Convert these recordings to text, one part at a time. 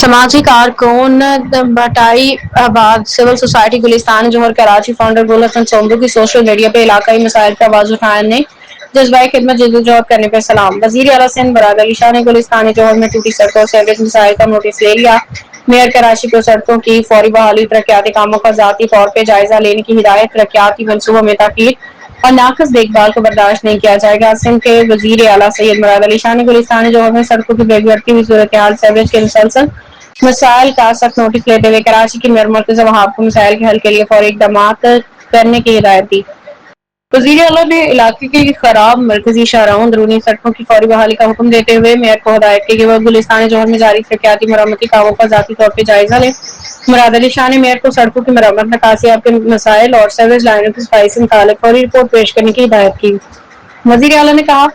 سماجی کارکن بھٹائی آباد سول سوسائٹی گلستان جوہر کراچی فاؤنڈر گل حسن سومبو کی سوشل میڈیا پہ علاقائی مسائل پر آواز اٹھانے جذبۂ خدمت جدوجہد کرنے پر سلام۔ وزیر اعلیٰ سندھ مراد علی شاہ نے گلستان جوہر میں ٹوٹی سڑکوں سیوریج مسائل کا نوٹس لے لیا۔ میئر کراچی کو سڑکوں کی فوری بحالی، ترقیاتی کاموں کا ذاتی طور پہ جائزہ لینے کی ہدایت۔ ترقیاتی منصوبوں میں تاخیر اور ناقص دیکھ بھال کو برداشت نہیں کیا جائے گا۔ سندھ کے وزیر اعلیٰ سید مراد علی شاہ نے گلستان جوہر میں سڑکوں کی بگڑتی ہوئی صورتحال، سیوریج کے مسلسل مسائل کا سخت نوٹس لیتے ہوئے کراچی کی میئر مرتضی وہاب کو مسائل کے حل کے لیے فوری اقدامات کرنے کی ہدایت دی۔ وزیر اعلیٰ نے علاقے کی خراب مرکزی شاہراہوں، اندرونی سڑکوں کی فوری بحالی کا حکم دیتے ہوئے میئر کو ہدایت کی کہ وہ گلستان جوہر میں جاری ترقیاتی مرمتی کاموں کا ذاتی طور پہ جائزہ لیں۔ مراد علی شاہ نے میئر کو سڑکوں کی مرمت، نکاسیاب کے مسائل اور سیوریج لائنوں کی صفائی سے متعلق فوری رپورٹ پیش کرنے کی ہدایت کی۔ وزیر اعلیٰ نے کہا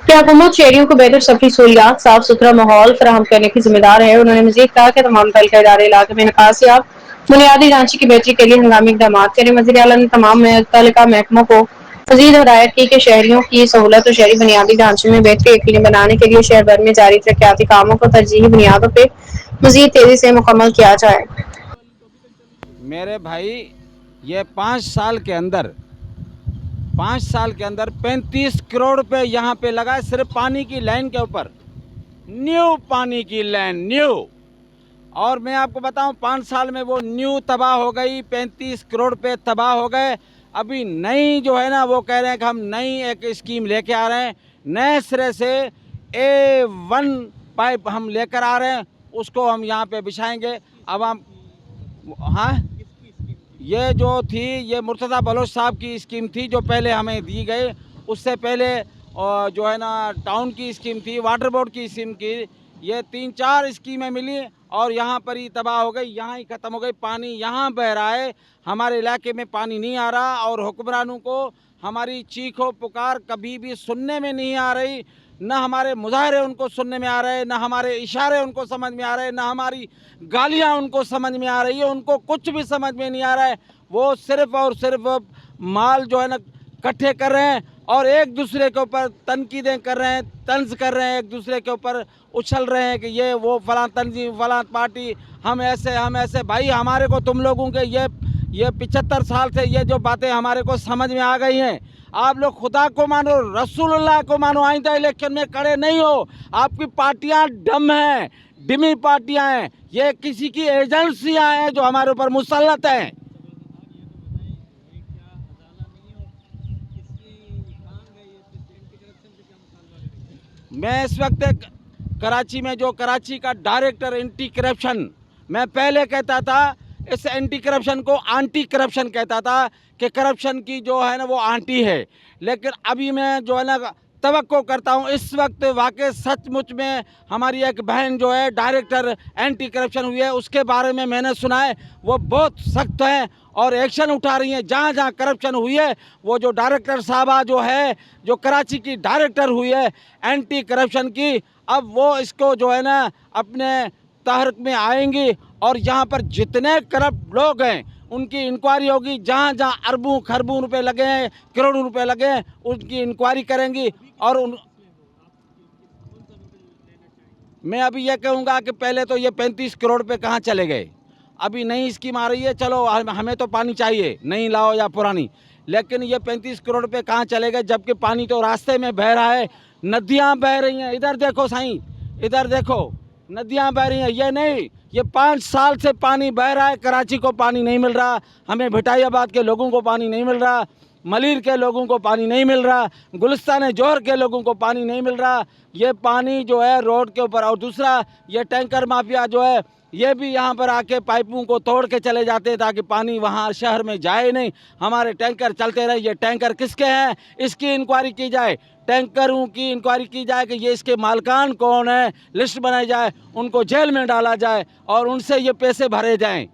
کہ حکومت شہریوں کو بہتر سفری سہولیات، صاف ستھرا ماحول فراہم کرنے کی ذمہ دار ہے۔ انہوں نے مزید کہا کہ تمام متعلقہ ادارے علاقے میں نکاسیاب بنیادی ڈھانچے کی بہتری کے لیے ہنگامی اقدامات کریں۔ وزیر اعلیٰ نے تمام متعلقہ محکموں کو مزید ہدایت کی کہ شہریوں کی سہولت اور شہری بنیادی ڈھانچے میں بہتری یقینی بنانے کے لیے شہر بھر میں جاری ترقیاتی کاموں کو ترجیحی بنیادوں پہ مزید تیزی سے مکمل کیا جائے۔ میرے بھائی، یہ 5 سال کے اندر 35 کروڑ روپے یہاں پہ لگا ہے صرف پانی کی لائن کے اوپر، نیو پانی کی لائن، نیو۔ اور میں آپ کو بتاؤں 5 سال میں وہ نیو تباہ ہو گئی، 35 کروڑ روپے تباہ ہو گئے۔ ابھی نئی جو ہے نا وہ کہہ رہے ہیں کہ ہم نئی ایک اسکیم لے کے آ رہے ہیں، نئے سرے سے A1 پائپ ہم لے کر آ رہے ہیں، اس کو ہم یہاں پہ بچھائیں گے۔ عوام ہاں یہ جو تھی یہ مرتضیٰ بلوچ صاحب کی اسکیم تھی جو پہلے ہمیں دی گئی، اس سے پہلے جو ہے نا ٹاؤن کی اسکیم تھی، واٹر بورڈ کی اسکیم کی، یہ 3-4 اسکیمیں ملی اور یہاں پر ہی تباہ ہو گئی، یہاں ہی ختم ہو گئی۔ پانی یہاں بہ رہا ہے، ہمارے علاقے میں پانی نہیں آ رہا، اور حکمرانوں کو ہماری چیخ و پکار کبھی بھی سننے میں نہیں آ رہی، نہ ہمارے مظاہرے ان کو سننے میں آ رہے، نہ ہمارے اشارے ان کو سمجھ میں آ رہے، نہ ہماری گالیاں ان کو سمجھ میں آ رہی ہے، ان کو کچھ بھی سمجھ میں نہیں آ رہا ہے۔ وہ صرف اور صرف مال جو ہے نا کٹھے کر رہے ہیں اور ایک دوسرے کے اوپر تنقیدیں کر رہے ہیں، طنز کر رہے ہیں، ایک دوسرے کے اوپر اچھل رہے ہیں کہ یہ وہ فلاں تنظیم، فلاں پارٹی، ہم ایسے۔ بھائی ہمارے کو تم لوگوں کے یہ 75 سال سے یہ جو باتیں ہمارے کو سمجھ میں آ گئی ہیں۔ آپ لوگ خدا کو مانو، رسول اللہ کو مانو، آئندہ الیکشن میں کھڑے نہیں ہو۔ آپ کی پارٹیاں ڈم ہیں، ڈمی پارٹیاں ہیں، یہ کسی کی ایجنسیاں ہیں جو ہمارے اوپر مسلط ہیں۔ میں اس وقت کراچی میں جو کراچی کا ڈائریکٹر اینٹی کرپشن، میں پہلے کہتا تھا اس اینٹی کرپشن کو آنٹی کرپشن کہتا تھا کہ کرپشن کی جو ہے نا وہ آنٹی ہے، لیکن ابھی میں جو ہے نا توقع کرتا ہوں اس وقت واقع سچ مچ میں ہماری ایک بہن جو ہے ڈائریکٹر اینٹی کرپشن ہوئی ہے، اس کے بارے میں نے سنا ہے وہ بہت سخت ہیں اور ایکشن اٹھا رہی ہیں۔ جہاں جہاں کرپشن ہوئی ہے، وہ جو ڈائریکٹر صاحبہ جو ہے جو کراچی کی ڈائریکٹر ہوئی ہے اینٹی کرپشن کی، اب وہ اس کو جو ہے نا اپنے تحرک میں آئیں گی اور یہاں پر جتنے کرپٹ لوگ ہیں ان کی انکوائری ہوگی، جہاں جہاں اربوں خربوں روپے لگے ہیں، کروڑوں روپے لگے ہیں، ان کی انکوائری کریں گی۔ اور میں ابھی یہ کہوں گا کہ پہلے تو یہ 35 کروڑ روپے کہاں چلے گئے؟ ابھی نئی اسکیم آ رہی ہے، چلو ہمیں تو پانی چاہیے، نئی لاؤ یا پرانی، لیکن یہ 35 کروڑ روپے کہاں چلے گئے جبکہ پانی تو راستے میں بہہ رہا ہے، ندیاں بہہ رہی ہیں۔ ادھر دیکھو سائیں، ادھر دیکھو، ندیاں بہہ رہی ہیں۔ یہ نہیں، یہ 5 سال سے پانی بہہ رہا ہے، کراچی کو پانی نہیں مل رہا، ہمیں بھٹائی آباد کے لوگوں کو پانی نہیں مل رہا، ملیر کے لوگوں کو پانی نہیں مل رہا، گلستان جوہر کے لوگوں کو پانی نہیں مل رہا۔ یہ پانی جو ہے روڈ کے اوپر، اور دوسرا یہ ٹینکر مافیا جو ہے یہ بھی یہاں پر آ کے پائپوں کو توڑ کے چلے جاتے ہیں تاکہ پانی وہاں شہر میں جائے نہیں، ہمارے ٹینکر چلتے رہے۔ یہ ٹینکر کس کے ہیں اس کی انکوائری کی جائے، ٹینکروں کی انکوائری کی جائے کہ یہ اس کے مالکان کون ہیں، لسٹ بنائی جائے، ان کو جیل میں ڈالا جائے اور ان سے یہ پیسے بھرے جائیں۔